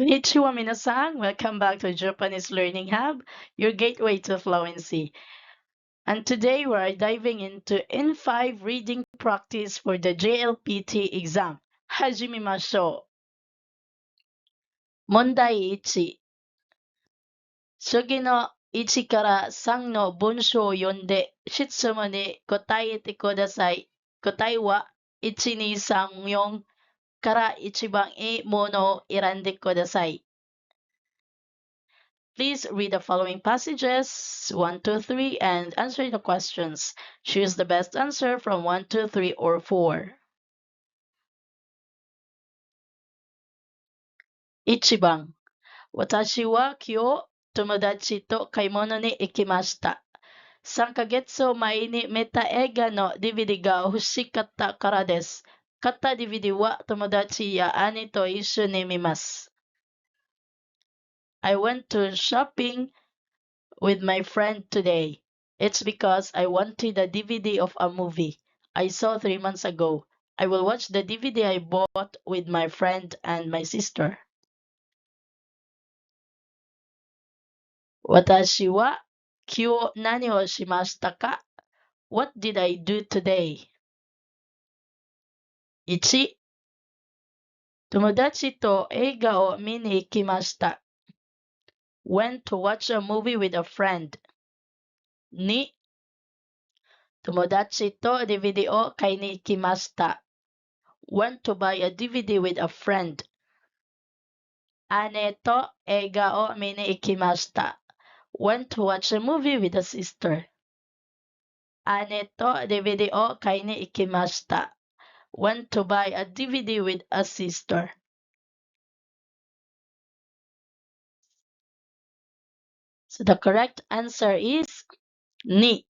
Konnichiwa minasan, welcome back to Japanese Learning Hub, your gateway to fluency. And today we're diving into N5 reading practice for the JLPT exam. Hajimimashou. Mondai 1. 次の1から3の文章を読んで質問に答えてください。答えは1、2、3、4から一番いいものを選んでください。Please read the following passages 1, 2, 3 and answer the questions. Choose the best answer from 1, 2, 3 or 4. 1番、私は今日友達と買い物に行きました。3ヶ月前に見た映画の DVD が欲しかったからです。買った DVD は友達や兄と一緒に見ます。I went to shopping with my friend today. It's because I wanted a DVD of a movie I saw 3 months ago. I will watch the DVD I bought with my friend and my sister. 私は今日何をしましたか？ What did I do today? 1. 友達と映画を見に行きました。Went to watch a movie with a friend. 2. 友達と DVD を買いに行きました。Went to buy a DVD with a friend. 姉と映画を見に行きました。Went to watch a movie with a sister. 姉と DVD を買いに行きました。Went to buy a DVD with a sister. So the correct answer is 2.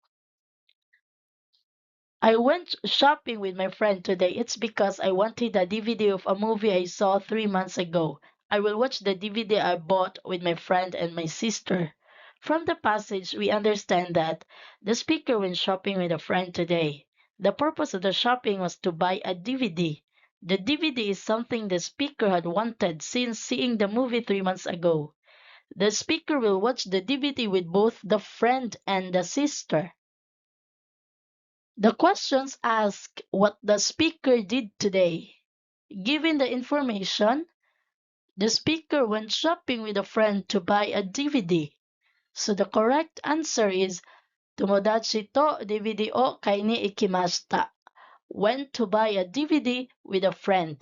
I went shopping with my friend today. It's because I wanted a DVD of a movie I saw 3 months ago. I will watch the DVD I bought with my friend and my sister. From the passage, we understand that the speaker went shopping with a friend today. The purpose of the shopping was to buy a DVD. The DVD is something the speaker had wanted since seeing the movie 3 months ago. The speaker will watch the DVD with both the friend and the sister. The questions ask what the speaker did today. Given the information, the speaker went shopping with a friend to buy a DVD. So the correct answer is 友達と DVD を買いに行きました。Went to buy a DVD with a friend.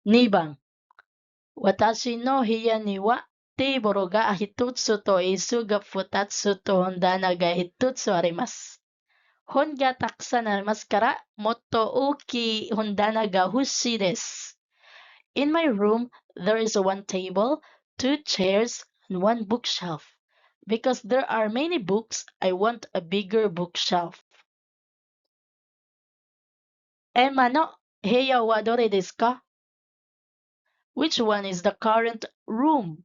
2番、私の部屋にはテーブルが一つと椅子が二つと本棚が一つあります。本がたくさんありますから、もっと大きい本棚が欲しいです。In my room, there is one table, 2 chairs, and 1 bookshelf. Because there are many books, I want a bigger bookshelf. エマの部屋はどれですか？ Which one is the current room?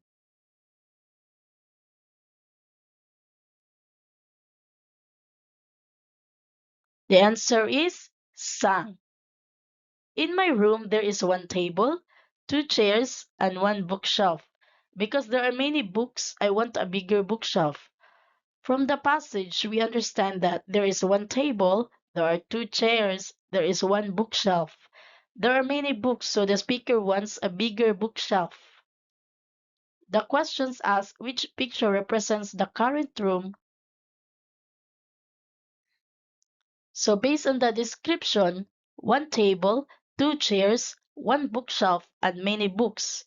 The answer is 3. In my room, there is 1 table, 2 chairs, and 1 bookshelf. Because there are many books, I want a bigger bookshelf. From the passage, we understand that there is 1 table, there are 2 chairs, there is 1 bookshelf. There are many books, so the speaker wants a bigger bookshelf. The questions ask which picture represents the current room. So based on the description, 1 table, 2 chairs, 1 bookshelf, and many books.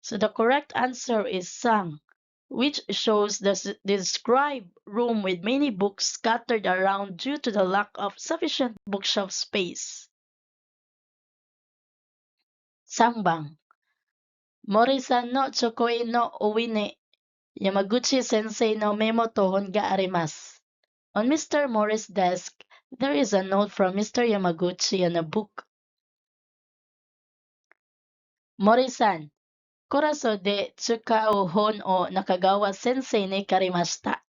So the correct answer is Sang, which shows the described room with many books scattered around due to the lack of sufficient bookshelf space. 3番、森さんのチョコイの上に山口先生のメモと本があります。On Mr. Morris' desk, there is a note from Mr. Yamaguchi and a book. 森さん、クラスで使う本を中川先生に借りました。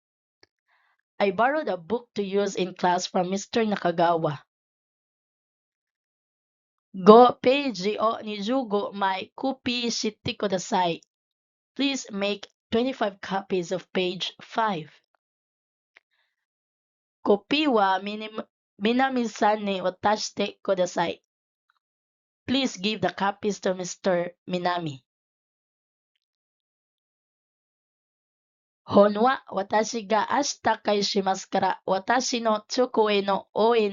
I borrowed a book to use in class from Mr. Nakagawa. Go peiji o nijugo mai kupi shitte kudasai. Please make 25 copies of page 5. Kopi wa Minami-san ni watashite kudasai. Please give the copies to Mr. Minami. Hon wa watashi ga ashita kai shimasu kara watashi no choko e no oi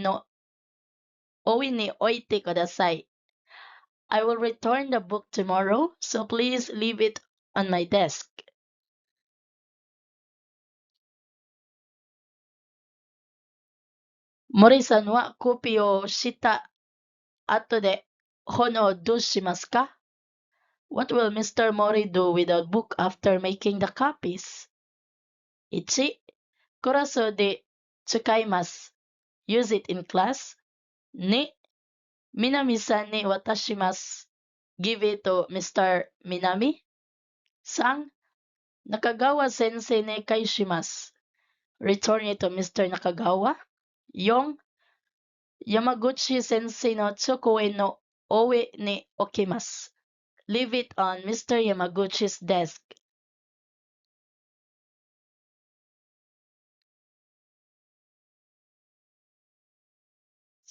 ni oite kudasai. I will return the book tomorrow, so please leave it on my desk. Mori-san wa kopi o shita ato de hon o doshimasu ka? What will Mr. Mori do with the book after making the copies? 1. クラスで使います。Use it in class. 2. 南さんに渡します。Give it to Mr. Minami. 3. Nakagawa sensei ni kaishimasu. Return it to Mr. Nakagawa. 4. Yamaguchi sensei no chokoe no oe ni okimasu. Leave it on Mr. Yamaguchi's desk.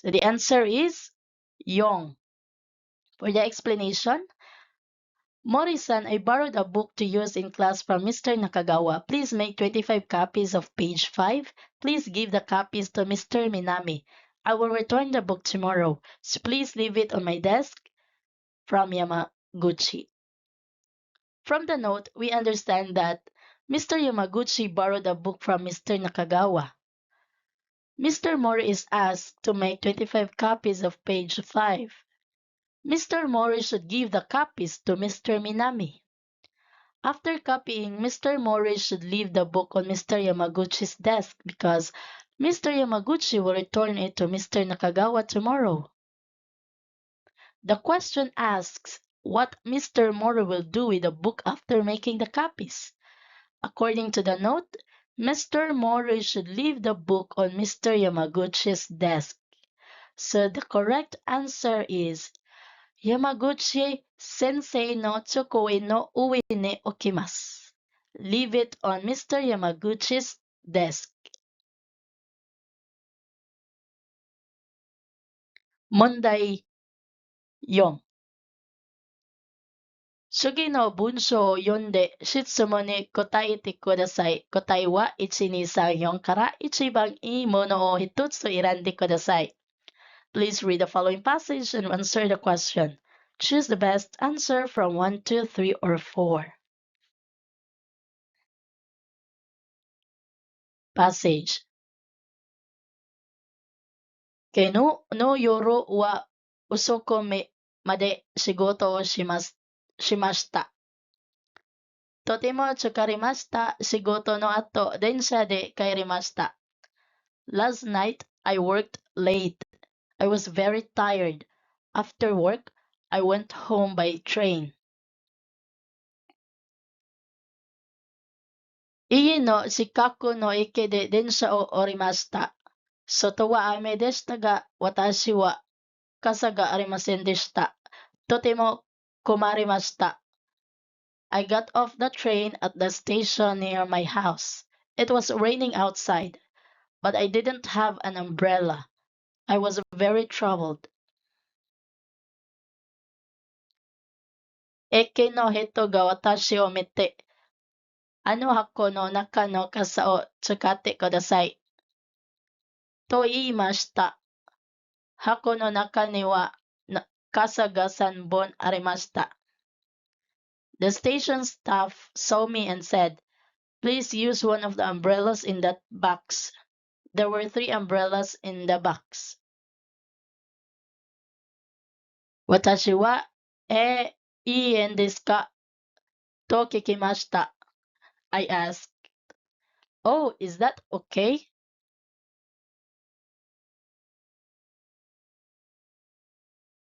So the answer is 4. For the explanation, Mori-san, I borrowed a book to use in class from Mr. Nakagawa. Please make 25 copies of page 5. Please give the copies to Mr. Minami. I will return the book tomorrow, so please leave it on my desk. From Yamaguchi. From the note, we understand that Mr. Yamaguchi borrowed a book from Mr. Nakagawa. Mr. Mori is asked to make 25 copies of page 5. Mr. Mori should give the copies to Mr. Minami. After copying, Mr. Mori should leave the book on Mr. Yamaguchi's desk because Mr. Yamaguchi will return it to Mr. Nakagawa tomorrow. The question asks what Mr. Mori will do with the book after making the copies. According to the note, Mr. Mori should leave the book on Mr. Yamaguchi's desk. So the correct answer is Yamaguchi sensei no chokoe no ue ni okimasu. Leave it on Mr. Yamaguchi's desk. 問題4。主義の文章を読んで質問に答えてください。答えは1234から一番いいものを一つ選んでください。Please read the following passage and answer the question. Choose the best answer from 1, 2, 3, or 4. Passage. 昨日の夜は遅くまで仕事をしました。とても疲れました。仕事の後、電車で帰りました。Last night, I worked late. I was very tired. After work, I went home by train. 家の近くの駅で電車を降りました。外は雨でしたが、私は傘がありませんでした。とても困りました。I got off the train at the station near my house. It was raining outside, but I didn't have an umbrella. I was very troubled. 駅の人が私を見て、あの箱の中の傘を使ってください。と言いました。箱の中には傘が3本ありました。The station staff saw me and said, Please use one of the umbrellas in that box. There were 3 umbrellas in the box. 私は、いいんですかと聞きました。I asked, Oh, is that okay?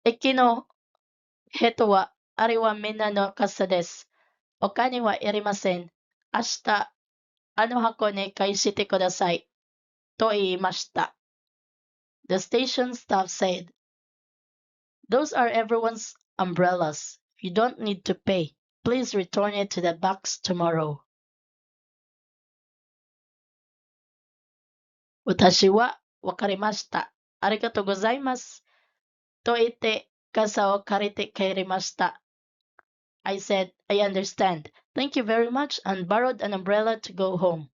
駅の人は、あれはみんなの傘です。お金はいりません。明日、あの箱に返してください。と言いました。The station staff said, Those are everyone's umbrellas. You don't need to pay. Please return it to the box tomorrow. Watashi wa wakarimashita. Arigato gozaimasu. Toite kasa o karite kairimashita. I said, I understand. Thank you very much, and borrowed an umbrella to go home.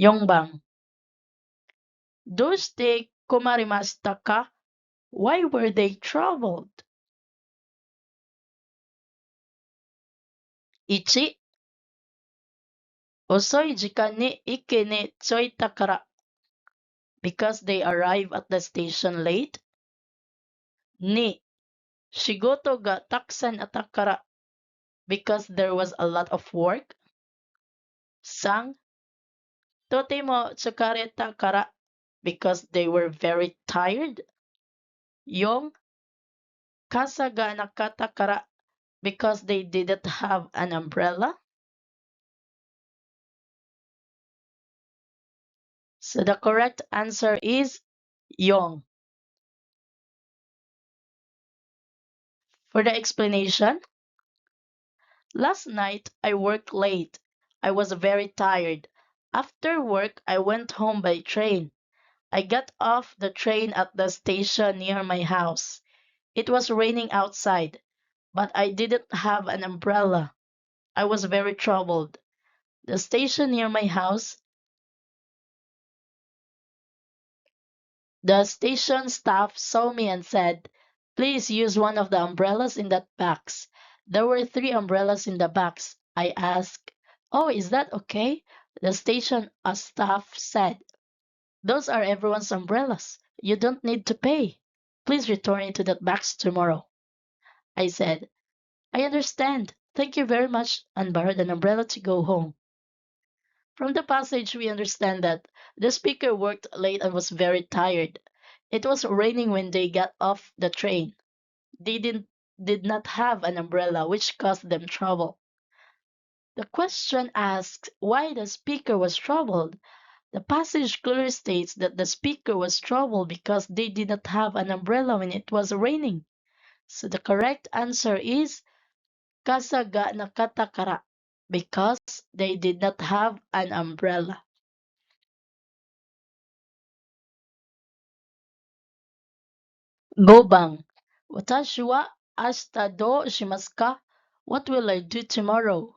Yongbang. Doshite komarimashita ka? Why were they troubled? Ichi. Osoi jikan ni ike ni tsuita kara. Because they arrive at the station late. Ni. Shigoto ga taksan atakara. Because there was a lot of work. Sang. Totemo tsukareta kara. Because they were very tired. Yong. Kasa ga nakata kara. Because they didn't have an umbrella. So the correct answer is Yong. For the explanation, last night I worked late. I was very tired. After work, I went home by train. I got off the train at the station near my house. It was raining outside, but I didn't have an umbrella. I was very troubled. The station near my house, the station staff saw me and said, "Please use one of the umbrellas in that box." There were three umbrellas in the box. I asked, "Oh, is that okay?" The station staff said, "Those are everyone's umbrellas. You don't need to pay. Please return it to that box tomorrow." I said, "I understand. Thank you very much," and borrowed an umbrella to go home. From the passage, we understand that the speaker worked late and was very tired. It was raining when they got off the train. They did not have an umbrella, which caused them trouble. The question asks why the speaker was troubled. The passage clearly states that the speaker was troubled because they did not have an umbrella when it was raining. So the correct answer is kasa ga nakata kara, because they did not have an umbrella. Gobang. Watashi wa ashita do shimasu ka? What will I do tomorrow?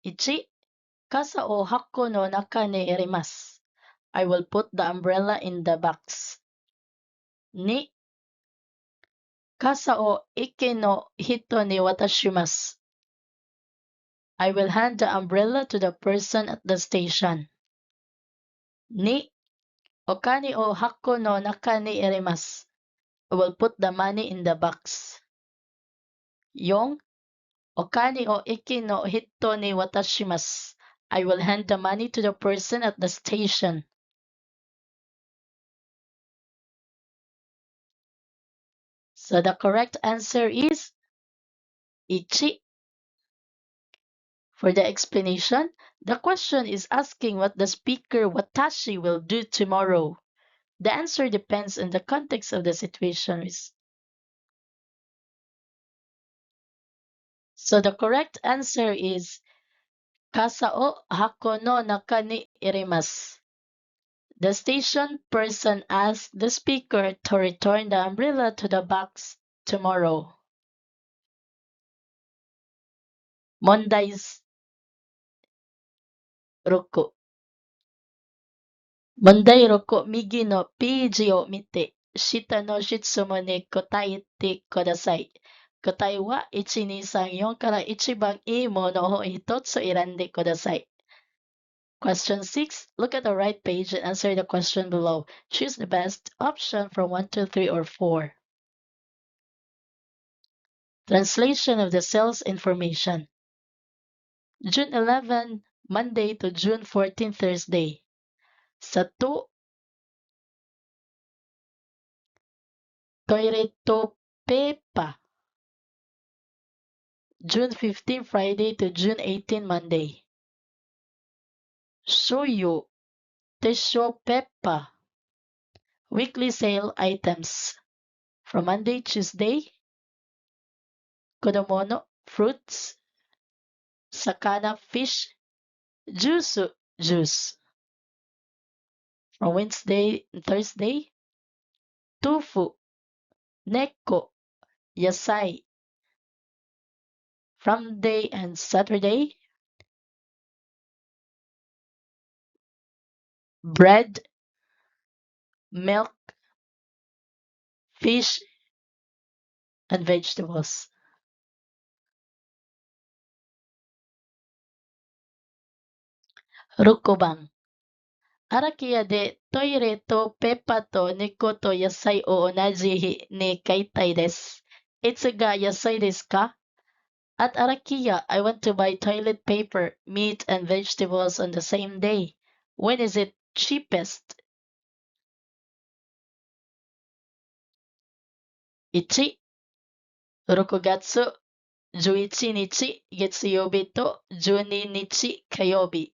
Ichi. Kasa o hakko no naka ni irimasu. I will put the umbrella in the box. Ni. Kasa o ike no hito ni watashimasu. I will hand the umbrella to the person at the station. Ni. Okani o hakko no naka ni irimasu. I will put the money in the box. Yong. Okani o iki no hito ni watashimasu. I will hand the money to the person at the station. So the correct answer is ichi. For the explanation, the question is asking what the speaker Watashi will do tomorrow. The answer depends on the context of the situation. So the correct answer is kasa o hako no naka ni irimasu. The station person asked the speaker to return the umbrella to the box tomorrow. Mondai 6. 問題6、右のページを見て、下の質問に答えてください。答えは1、2、3、4から一番いいものを一つ選んでください。Question 6. Look at the right page and answer the question below. Choose the best option from 1, 2, 3, or 4. Translation of the sales information. June 11, Monday to June 14, Thursday. 1. Toilet paper. June 15, Friday to June 18, Monday. Shoyu, tissue paper. Weekly sale items. From Monday, Tuesday, Kodomono, fruits, Sakana, fish, Juice, juice. From Wednesday and Thursday, Tofu, Neko, Yasai. From Day and Saturday, bread, milk, fish, and vegetables. Rukobang. Arakia de toire to peppa to neko to yasai o onaji ni kaitai desu. Itsu ga yasai desu ka? At Arakia, I want to buy toilet paper, meat, and vegetables on the same day. When is it cheapest? 1、6月11日月曜日と12日火曜日。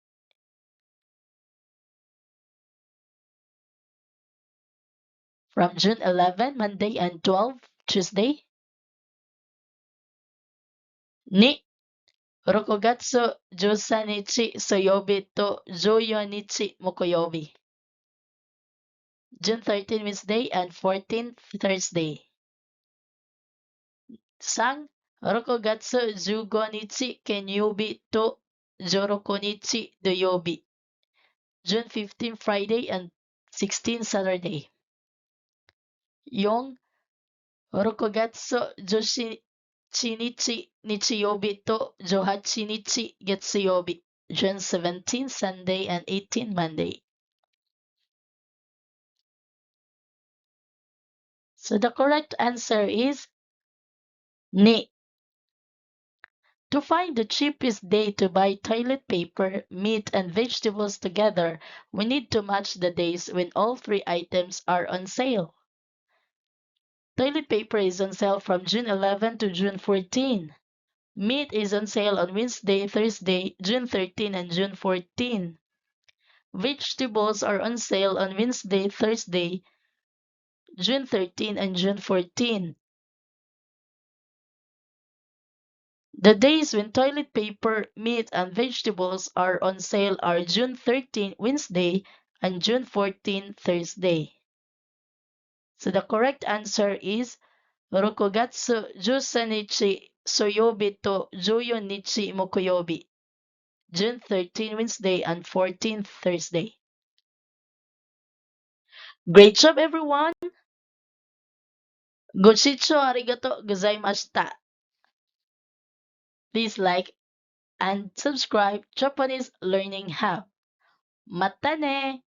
From June 11, Monday and 12, Tuesday. 2、6月13日水曜日と14日木曜日。June 13, Wednesday and 14, Thursday. 3、6月15日金曜日と16日土曜日。June 15, Friday and 16, Saturday. 4、6月17日日曜日と18日月曜日。June 17, Sunday and 18, Monday. So the correct answer is ni. To find the cheapest day to buy toilet paper, meat, and vegetables together, we need to match the days when all three items are on sale. Toilet paper is on sale from June 11 to June 14. Meat is on sale on Wednesday, Thursday, June 13 and June 14. Vegetables are on sale on Wednesday, Thursday, June 13 and June 14. The days when toilet paper, meat, and vegetables are on sale are June 13, Wednesday, and June 14, Thursday. So the correct answer is 6月13日水曜日と14日木曜日。June 13, Wednesday, and 14, Thursday. Great job, everyone! ご視聴ありがとうございました。Please like and subscribe Japanese Learning Hub. またね